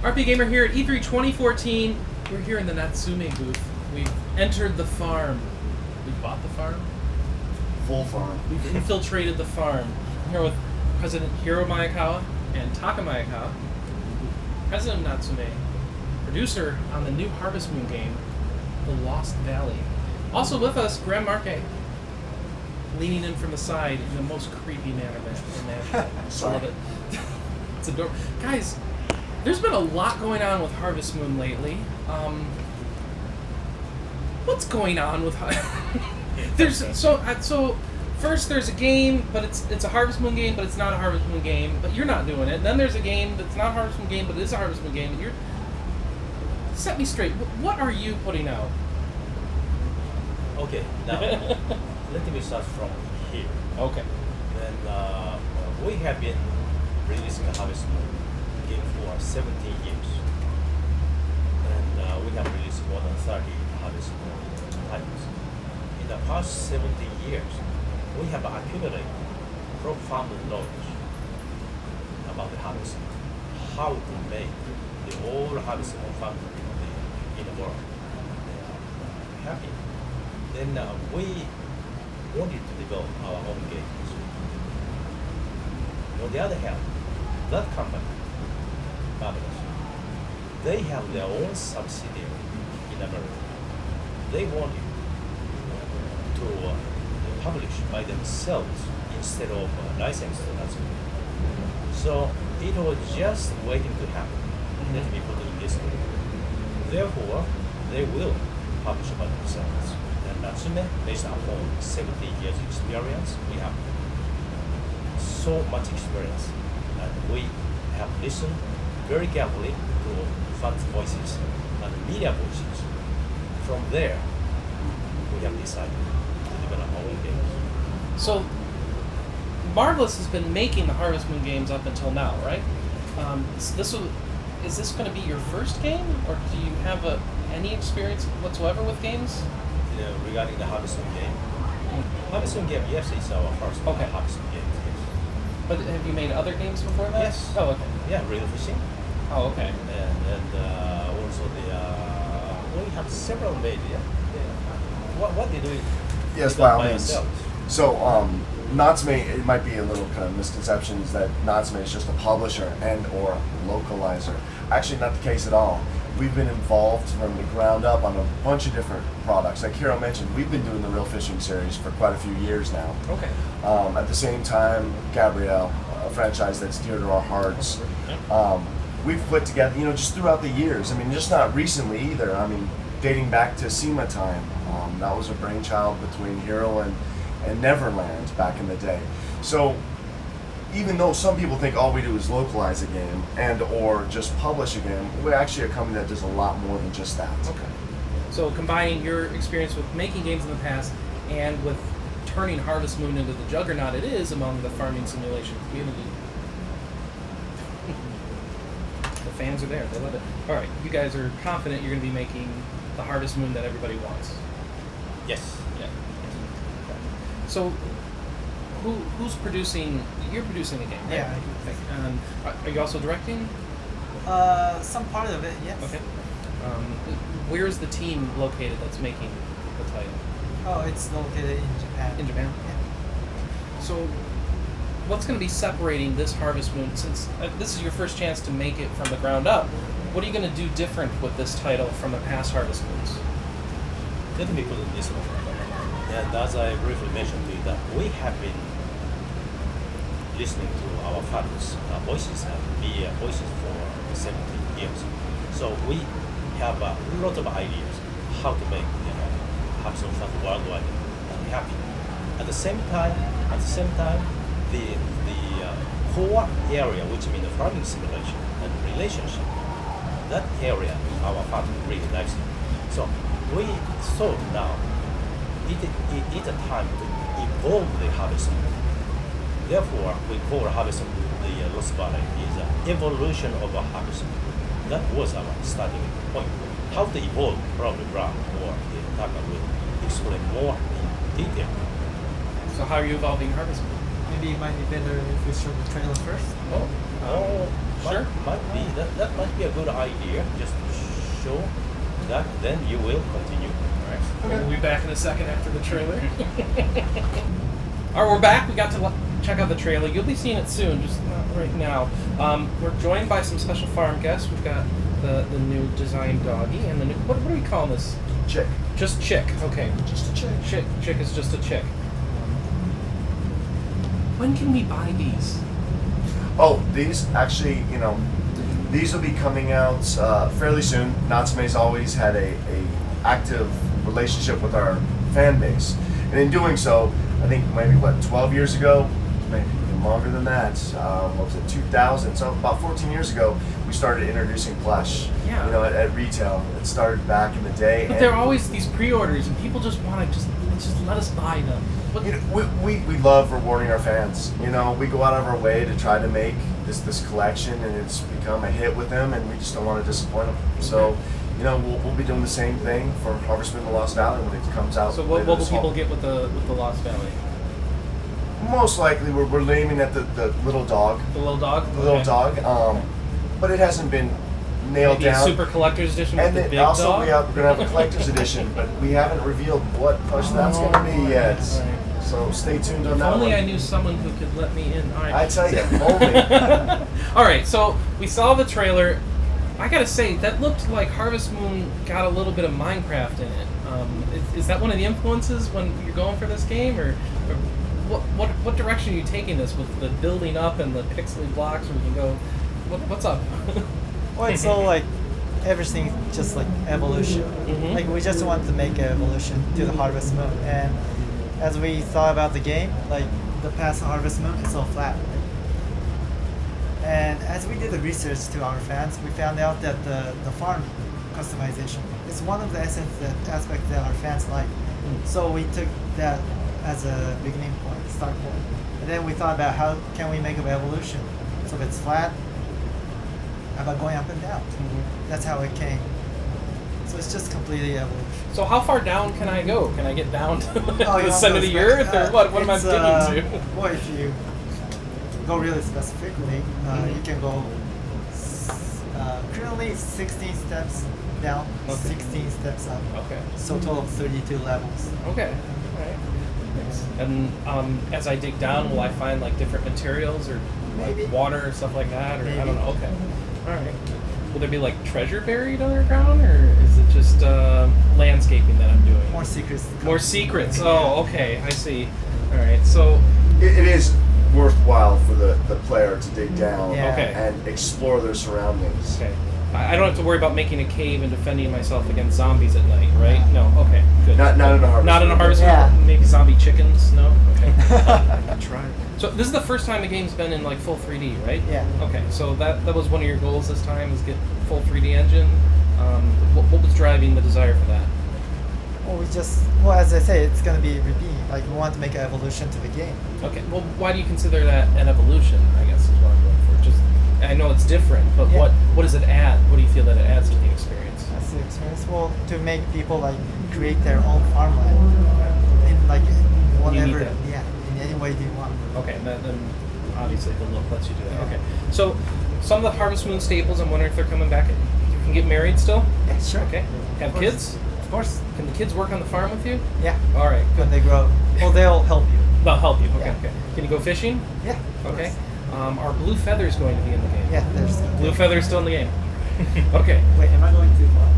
RPGamer here at E3 2014. We're here in the Natsume booth. We've entered the farm. We bought the farm? Full farm. We've infiltrated the farm. I'm here with President Hiro Maekawa and Taka Maekawa, President of Natsume, producer on the new Harvest Moon game, The Lost Valley. Also with us, Graham Markay, leaning in from the side in the most creepy manner imaginable. I love it. It's adorable. Guys, there's been a lot going on with Harvest Moon lately. What's going on with first there's a game, but it's a Harvest Moon game, but it's not a Harvest Moon game, but you're not doing it. And then there's a game that's not a Harvest Moon game, but it is a Harvest Moon game. And you're set me straight. What are you putting out? Okay, now let me start from here. Okay. And we have been releasing the Harvest Moon game for 17 years, and we have released more than 30 Harvest Moon titles. In the past 17 years, we have accumulated profound knowledge about the Harvest Moon, how to make the whole Harvest Moon family in the world happy. Then we wanted to develop our own games. On the other hand, that company, Marvelous, they have their own subsidiary in America. They wanted to publish by themselves instead of licensed to Natsume. So it was just waiting to happen. Let me put it this way. Therefore, they will publish by themselves. And Natsume, based upon 70 years experience, we have so much experience, and we have listened very carefully to fans' voices and media voices. From there, we have decided to develop our own games. So, Marvelous has been making the Harvest Moon games up until now, right? Is this going to be your first game, or do you have any experience whatsoever with games? Regarding the Harvest Moon game, Harvest Moon game, yes, it's our first Harvest Moon game. Yes. But have you made other games before that? Yes. Oh, okay. Yeah, real fishing. Oh, okay. And also we have several made. Yeah. What did we? Yes, by all means. So, Natsume, it might be a little kind of misconception, is that Natsume is just a publisher and or localizer. Actually, not the case at all. We've been involved from the ground up on a bunch of different products. Like Hiro mentioned, we've been doing the Real Fishing series for quite a few years now. Okay. At the same time, Gabrielle, a franchise that's dear to our hearts. We've put together, just throughout the years. I mean, just not recently either. I mean, dating back to SEMA time. That was a brainchild between Hiro and Neverland back in the day. So, even though some people think all we do is localize a game and or just publish a game, we're actually a company that does a lot more than just that. Okay. So combining your experience with making games in the past and with turning Harvest Moon into the juggernaut it is among the farming simulation community. The fans are there. They love it. All right. You guys are confident you're going to be making the Harvest Moon that everybody wants? Yes. Yeah. Okay. So who's producing? You're producing the game, right? Yeah, I do. Are you also directing? Some part of it, yes. Okay. Where's the team located that's making the title? Oh, it's located in Japan. In Japan? Yeah. So, what's going to be separating this Harvest Moon, since this is your first chance to make it from the ground up, what are you going to do different with this title from the past Harvest Moons? Let me put it this way. And as I briefly mentioned to you, that we have been listening to our fans' voices and media voices for 17 years. So we have a lot of ideas how to make Harvest Moon fans worldwide happy. At the same time, the core area, which means the farming simulation and relationship, that area our fans really likes it. So we thought now it is a time to evolve the Harvest Moon. Therefore, we call Harvest Moon the Lost Valley is an evolution of a Harvest Moon. That was our starting point. How to evolve, probably Graham or Taka will explain more in detail. So how are you evolving Harvest Moon? Maybe it might be better if we show the trailer first. Sure. Might be that might be a good idea. Just to show that, then you will continue. Right? We'll be back in a second after the trailer. All right, we're back. We got to check out the trailer. You'll be seeing it soon, just not right now. We're joined by some special farm guests. We've got the new design doggy and the new, what do we call this? Chick. Just Chick. Okay. Just a chick. Chick is just a chick. When can we buy these? Oh, these actually, these will be coming out fairly soon. Natsume's always had a active relationship with our fan base, and in doing so, I think maybe 12 years ago, maybe even longer than that. What was it, 2000? So about 14 years ago, we started introducing plush. Yeah. At retail. It started back in the day. But there are always these pre-orders, and people just want to just let us buy them. We love rewarding our fans. We go out of our way to try to make this collection, and it's become a hit with them, and we just don't want to disappoint them. So, we'll be doing the same thing for Harvest Moon: The Lost Valley when it comes out. So what will people get with the Lost Valley? Most likely, we're aiming at the little dog. The little dog. The little dog. But it hasn't been nailed Maybe down. A super collector's edition with And the then big also dog. we're gonna have a collector's edition, but we haven't revealed what plush that's gonna be yet. Right. So stay tuned on If that only one. I knew someone who could let me in. All right. I tell you, only. All right, so we saw the trailer. I gotta say, that looked like Harvest Moon got a little bit of Minecraft in it. Is that one of the influences when you're going for this game, or what direction are you taking this with the building up and the pixely blocks? Where you can go, what's up? Well, it's all like everything, just like evolution. Mhm. Like we just want to make an evolution to the Harvest Moon, and as we thought about the game, like the past Harvest Moon is so flat. And as we did the research to our fans, we found out that the farm customization is one of the aspects that our fans like. So we took that as a beginning point, start point. And then we thought about how can we make an evolution. So if it's flat, how about going up and down? That's how it came. So it's just completely evolution. So how far down can I go? Can I get down to Oh, the you center of the earth, or what am I it's, getting to? Well, if you go really specifically, you can go currently 16 steps down, Okay. 16 steps up. Okay. So total of 32 levels. Okay. All right. Thanks. And as I dig down, will I find like different materials or Maybe. like water or stuff like that, or I Maybe. don't know. Okay. All right. Will there be like treasure buried underground, or is it just landscaping that I'm doing? More secrets. to come. More secrets. Oh, okay. I see. All right. So It is worthwhile for the player to dig down Yeah. Okay. and explore their surroundings. okay. I don't have to worry about making a cave and defending myself against zombies at night, right? No. Okay. Good. Not in a harvest. Not in a harvest. Yeah. Moon? Maybe zombie chickens. No. Okay. I could try. So this is the first time the game's been in like full 3D, right? Yeah. Okay. So that was one of your goals this time, is get full 3D engine. What was driving the desire for that? Well, as I say, it's gonna be repeating. Like we want to make an evolution to the game. Okay. Well, why do you consider that an evolution? I guess is what I'm going for. Just, I know it's different, but Yeah. what does it add? What do you feel that it adds to the experience? That's the experience. Well, to make people like create their own farmland in like whatever, that. yeah, in any way they want. Okay, then obviously the look lets you do that. Yeah. Okay, so some of the Harvest Moon staples, I'm wondering if they're coming back. You can get married still? Yeah, sure. Okay. Have Of course. kids? Of course. Can the kids work on the farm with you? Yeah. All right, When good. they grow, well, they'll help you. They'll help you. Okay, Yeah. okay. Can you go fishing? Yeah. of Okay. course. Are blue feathers going to be in the game? Yeah, there's. Blue feathers still in the game. Okay. Wait, am I going too far?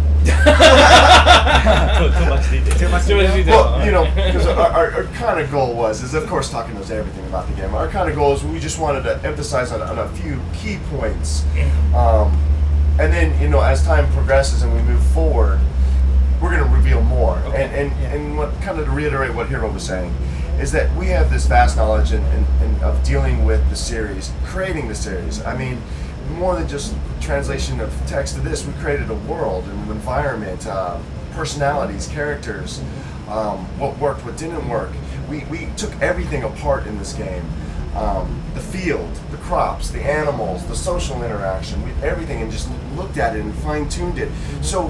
Too much detail. Too much Do what you detail? do. Well, because our kind of goal is of course Taka knows everything about the game. Our kind of goal is we just wanted to emphasize on a few key points, and then as time progresses and we move forward, we're going to reveal more. Okay. And what kind of to reiterate what Hiro was saying is that we have this vast knowledge of dealing with the series, creating the series. I mean, more than just translation of text to this, we created a world, an environment, personalities, characters, what worked, what didn't work. We took everything apart in this game. The field, the crops, the animals, the social interaction, everything, and just looked at it and fine-tuned it. So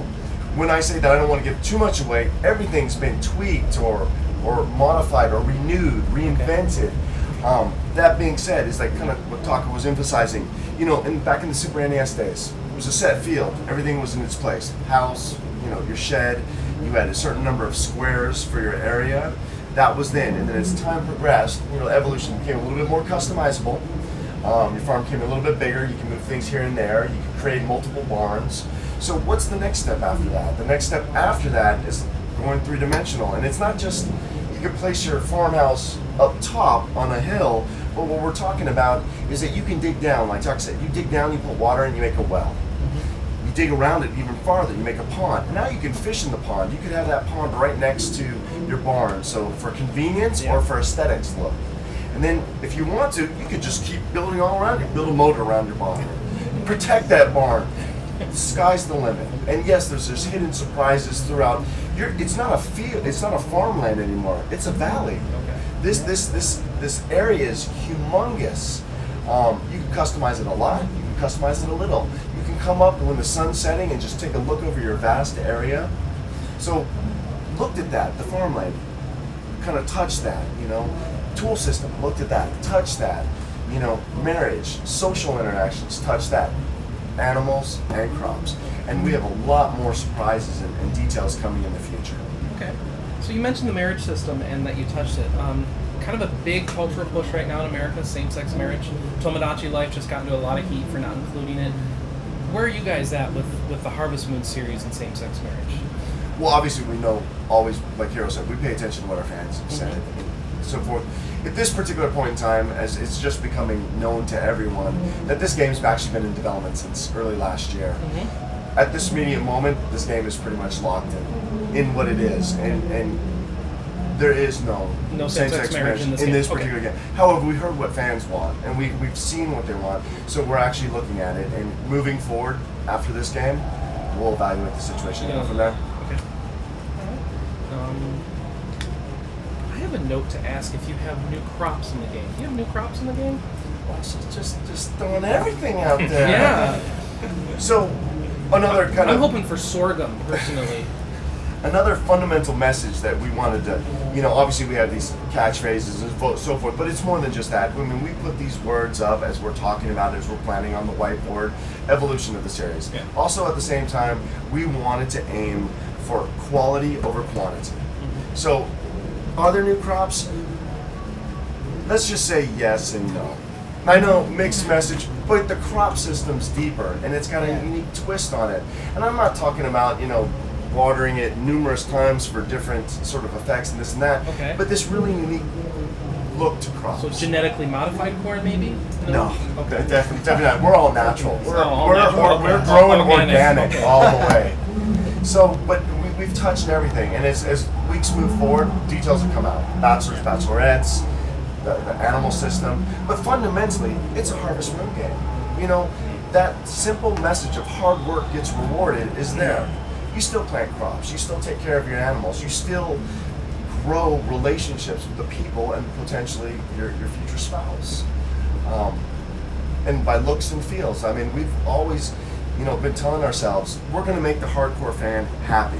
when I say that I don't want to give too much away, everything's been tweaked or modified or renewed, reinvented. That being said, is like kind of what Taka was emphasizing. back in the Super NES days, it was a set field. Everything was in its place. House, your shed. You had a certain number of squares for your area. That was then. And then as time progressed, evolution became a little bit more customizable. Your farm became a little bit bigger. You can move things here and there. You can create multiple barns. So what's the next step after that? The next step after that is going three-dimensional. And it's not just you can place your farmhouse up top on a hill, but what we're talking about is that you can dig down. Like Taka said, you dig down, you put water in, you make a well. You dig around it even farther, you make a pond. Now you can fish in the pond. You could have that pond right next to your barn. So for convenience or for aesthetics look. And then if you want to, you could just keep building all around it. Build a moat around your barn. Protect that barn. The sky's the limit. And yes, there's hidden surprises throughout. It's not a field, it's not a farmland anymore. It's a valley. Okay. This area is humongous. You can customize it a lot, you can customize it a little. You can come up when the sun's setting and just take a look over your vast area. So looked at that, the farmland, kind of touched that, tool system, looked at that, touched that, marriage, social interactions, touched that, animals and crops. And we have a lot more surprises and details coming in the future. Okay. So you mentioned the marriage system and that you touched it. Kind of a big cultural push right now in America, same-sex marriage. Tomodachi Life just got into a lot of heat for not including it. Where are you guys at with the Harvest Moon series and same-sex marriage? Well, obviously we know always, like Hiro said, we pay attention to what our fans said and so forth. At this particular point in time, as it's just becoming known to everyone, that this game's actually been in development since early last year. At this immediate moment, this game is pretty much locked in what it is, and there is no same-sex marriage in this particular game. However, we heard what fans want, and we've seen what they want, so we're actually looking at it, and moving forward after this game, we'll evaluate the situation and go from there. Okay. I have a note to ask if you have new crops in the game. Do you have new crops in the game? Well, just throwing everything out there. Yeah. So, another kind I'm of... hoping for sorghum, personally. Another fundamental message that we wanted to, obviously we have these catchphrases and so forth, but it's more than just that. I mean, we put these words up as we're talking about it, as we're planning on the whiteboard, evolution of the series. Yeah. Also, at the same time, we wanted to aim for quality over quantity. So, are there new crops? Let's just say yes and no. I know, mixed message, but the crop system's deeper, and it's got a unique twist on it. And I'm not talking about, watering it numerous times for different sort of effects and this and that. Okay. But this really unique look to crops. So genetically modified corn, maybe? No, Okay. definitely not. We're all natural. We're All growing organic. organic all the way. So, but we've touched everything, and as weeks move forward, details will come out. Bachelors, bachelorettes, the animal system, but fundamentally, it's a Harvest Moon game. That simple message of hard work gets rewarded is there. You still plant crops, you still take care of your animals, you still grow relationships with the people and potentially your future spouse. And by looks and feels, I mean, we've always, been telling ourselves, we're gonna make the hardcore fan happy.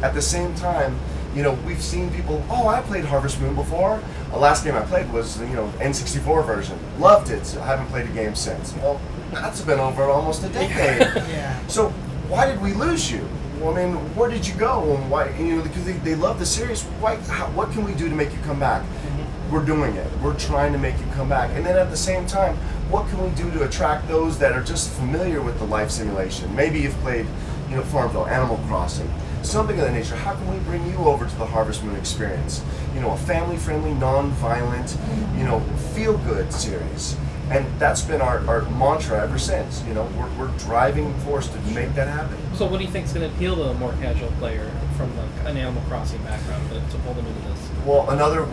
At the same time, we've seen people, I played Harvest Moon before. The last game I played was, N64 version. Loved it, I haven't played a game since. Well, that's been over almost a decade. Yeah. So why did we lose you? Well, I mean, where did you go? And why? Because they love the series. What can we do to make you come back? We're doing it. We're trying to make you come back. And then at the same time, what can we do to attract those that are just familiar with the life simulation? Maybe you've played, Farmville, Animal Crossing, something of that nature. How can we bring you over to the Harvest Moon experience? A family-friendly, non-violent, feel-good series. And that's been our mantra ever since. We're driving force to make that happen. So what do you think is going to appeal to a more casual player from an Animal Crossing background to pull them into this? Well, another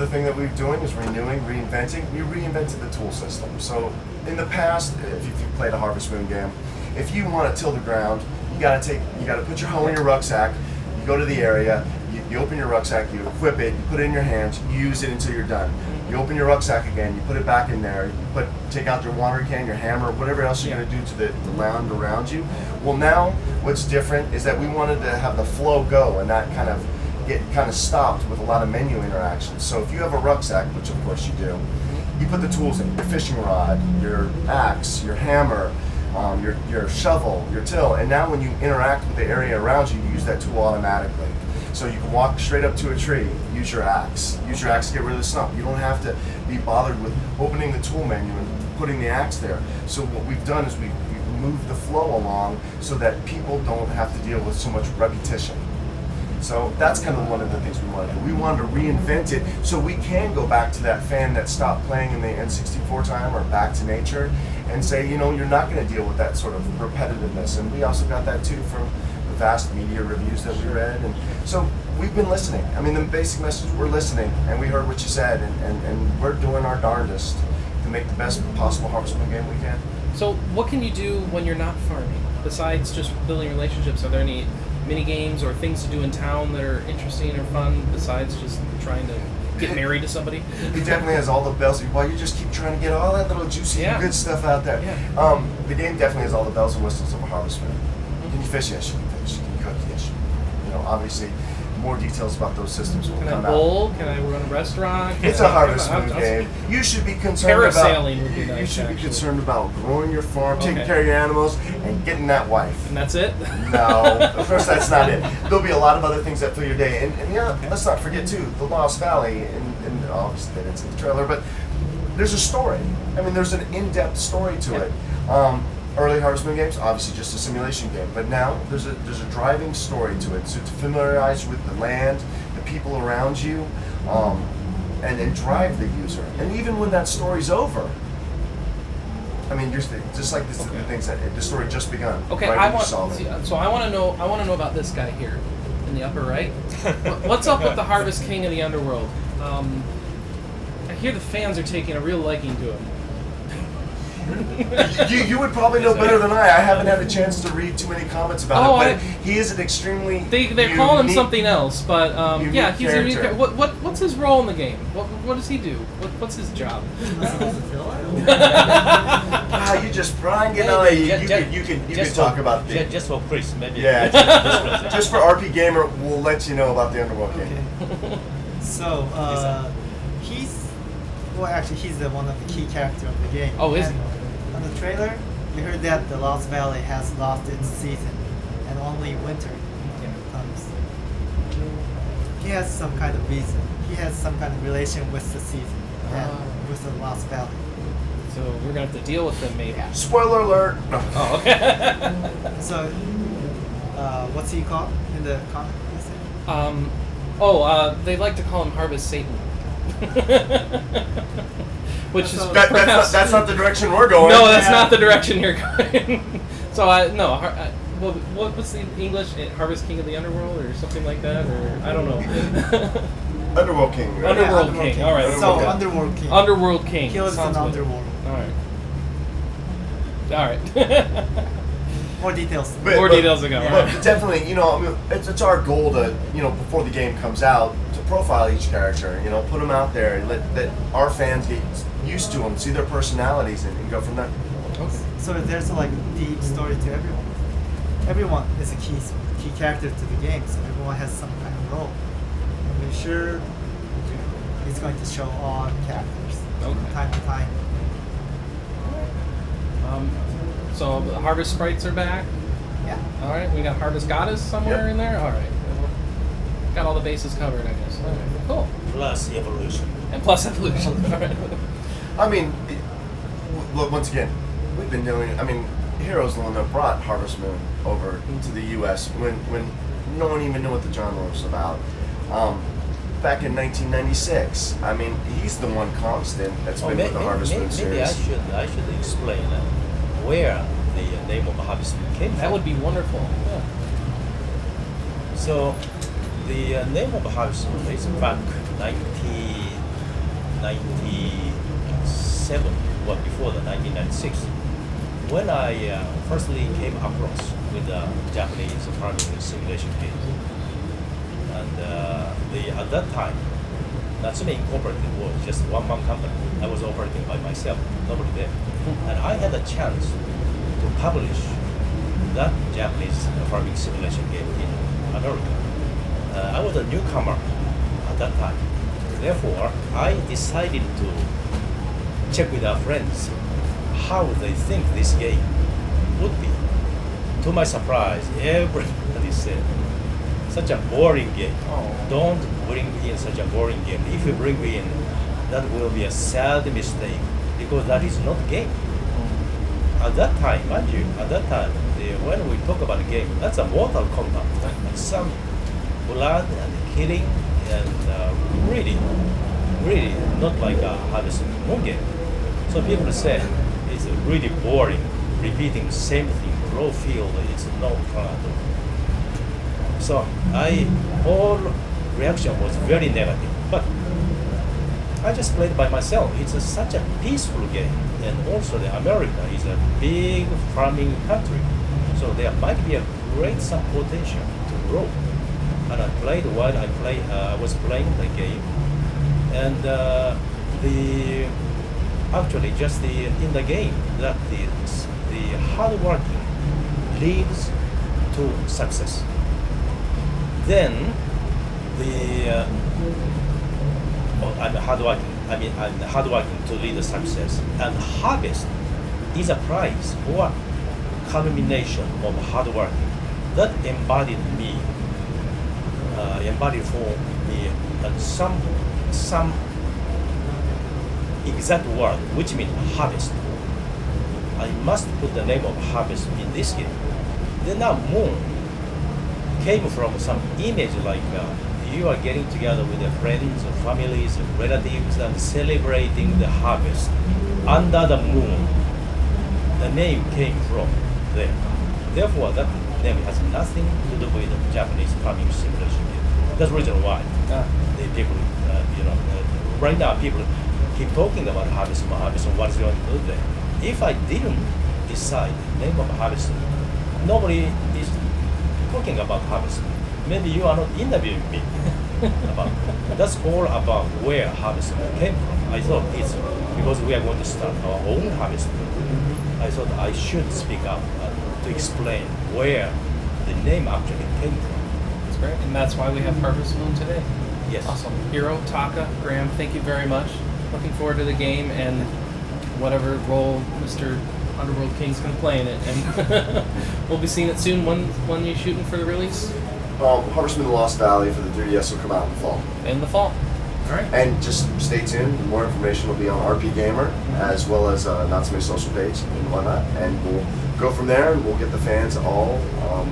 thing that we're doing is reinventing. We reinvented the tool system. So in the past, if you played a Harvest Moon game, if you want to till the ground, you got to put your hoe in your rucksack. You go to the area, you open your rucksack, you equip it, you put it in your hands, you use it until you're done. You open your rucksack again, you put it back in there, you take out your watering can, your hammer, whatever else you're going to do to the land around you. Well, now what's different is that we wanted to have the flow go, and that kind of stopped with a lot of menu interactions. So if you have a rucksack, which of course you do, you put the tools in, your fishing rod, your axe, your hammer, your shovel, your till, and now when you interact with the area around you, you use that tool automatically. So you can walk straight up to a tree, use your axe to get rid of the stump. You don't have to be bothered with opening the tool menu and putting the axe there. So what we've done is we've moved the flow along so that people don't have to deal with so much repetition. So that's kind of one of the things we wanted to do. We wanted to reinvent it so we can go back to that fan that stopped playing in the N64 time or back to nature and say, you know, you're not going to deal with that sort of repetitiveness. And we also got that too from the vast media reviews that we read. And so we've been listening. I mean, the basic message, we're listening, and we heard what you said, and we're doing our darndest to make the best possible Harvest Moon game we can. So what can you do when you're not farming? Besides just building relationships, are there any mini games or things to do in town that are interesting or fun besides just trying to get married to somebody? It definitely has all the bells. Well, you just keep trying to get all that little juicy good stuff out there. Yeah. The game definitely has all the bells and whistles of a Harvest Moon. Can you fish? Yes, you can fish. Can you cook? Yes, you can. You know, obviously, more details about those systems will Can come I bowl? Can I run a restaurant? It's a Harvest Moon game. You should be concerned Parasailing would be about. nice, You should be actually. concerned about growing your farm, taking care of your animals, and getting that wife. And that's it? No, of course that's not it. There'll be a lot of other things that fill your day, and yeah, let's not forget too the Lost Valley, and obviously that it's in the trailer, but there's a story. I mean, there's an in-depth story to it. Early Harvest Moon games, obviously just a simulation game, but now there's a driving story to it. So to familiarize with the land, the people around you, and then drive the user. And even when that story's over, I mean, just like this, the things that the story just begun. Okay, right I when you want. solve it. So I want to know. I want to know about this guy here, in the upper right. What's up with the Harvest King of the Underworld? I hear the fans are taking a real liking to him. You would probably know better than I. I haven't had a chance to read too many comments about it, but he is an extremely They're calling him something else, but yeah, he's a character. unique. What's his role in the game? What does he do? What's his job? You just Brian, you know, you can talk about the just for Chris, maybe. yeah, just for RPGamer, we'll let you know about the Underworld King. Okay. So, he's the one of the key characters of the game. Oh, is and he? On the trailer, we heard that the Lost Valley has lost its season, and only winter comes. He has some kind of reason. He has some kind of relation with the season and with the Lost Valley. So we're gonna have to deal with him, maybe. Yeah. Spoiler alert. Oh, okay. So, what's he called in the comic? They like to call him Harvest Satan. Which is That's not the direction we're going. No, that's not the direction you're going. So what's the English? Harvest King of the Underworld or something like that, or I don't know. Underworld King. Right? Underworld King. All right. So Underworld King. Underworld King. He lives in Sounds the good. underworld. All right. More details. More details to go. But definitely, you know, I mean, it's our goal to, you know, before the game comes out, to profile each character. You know, put them out there, and let our fans get used to them, see their personalities, and go from there. Okay. So there's like a deep story to everyone. Everyone is a key character to the game, so everyone has some kind of role. And we're sure he's going to show all the characters from time to time. So the Harvest Sprites are back. Yeah. All right. We got Harvest Goddess somewhere in there. All right. Got all the bases covered, I guess. All right. Cool. Plus evolution. And plus evolution. All right. I mean, once again, we've been doing. I mean, Hero's the one that brought Harvest Moon over to the U.S. when no one even knew what the genre was about. Back in 1996. I mean, he's the one constant that's been with the Harvest Moon series. Maybe I should explain where the name of Harvest Moon came from. That would be wonderful. Yeah. So, the name of Harvest Moon is back 1997, well, before the 1996, when I firstly came across with the Japanese farming simulation game. And at that time, Natsume Incorporated was just one-man company. I was operating by myself, nobody there. And I had a chance to publish that Japanese farming simulation game in America. I was a newcomer at that time. Therefore, I decided to check with our friends how they think this game would be. To my surprise, everybody said, such a boring game. Oh. Don't bring in such a boring game. If you bring in, that will be a sad mistake because that is not game. At that time, mind you, when we talk about a game, that's a Mortal Kombat. Some blood and killing and really not like a Harvest Moon game. So people say it's really boring, repeating the same thing, raw field, it's no fun at all. So all reaction was very negative, but I just played by myself. It's such a peaceful game, and also America is a big farming country, so there might be a great some potential to grow. And I played while I was playing the game, and in the game that the hard working leads to success. Then I'm hard working to lead to success, and harvest is a prize or culmination of hard working that embodied for me and some exact word which means harvest. I must put the name of harvest in this game. Then now moon came from some image like you are getting together with your friends, families, relatives, and celebrating the harvest under the moon. The name came from there. Therefore, that name has nothing to do with the Japanese farming simulation game. That's the reason why the people, right now people keep talking about harvest, and what's going to do there. If I didn't decide the name of harvest, nobody is talking about harvest. Maybe you are not interviewing me about. That's all about where harvest came from. I thought it's because we are going to start our own harvest. I thought I should speak up to explain where the name actually came from. That's great, and that's why we have Harvest Moon today. Yes. Awesome. Hiro, Taka, Graham, thank you very much. Looking forward to the game and whatever role Mr. Underworld King's going to play in it. And we'll be seeing it soon. When you're shooting for the release? Harvest Moon: The Lost Valley for the 3DS will come out in the fall. In the fall. All right. And just stay tuned. More information will be on RPGamer as well as Natsume's social page and whatnot. And we'll go from there and we'll get the fans all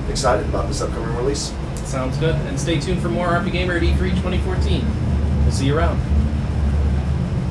excited about this upcoming release. Sounds good. And stay tuned for more RPGamer at E3 2014. We'll see you around.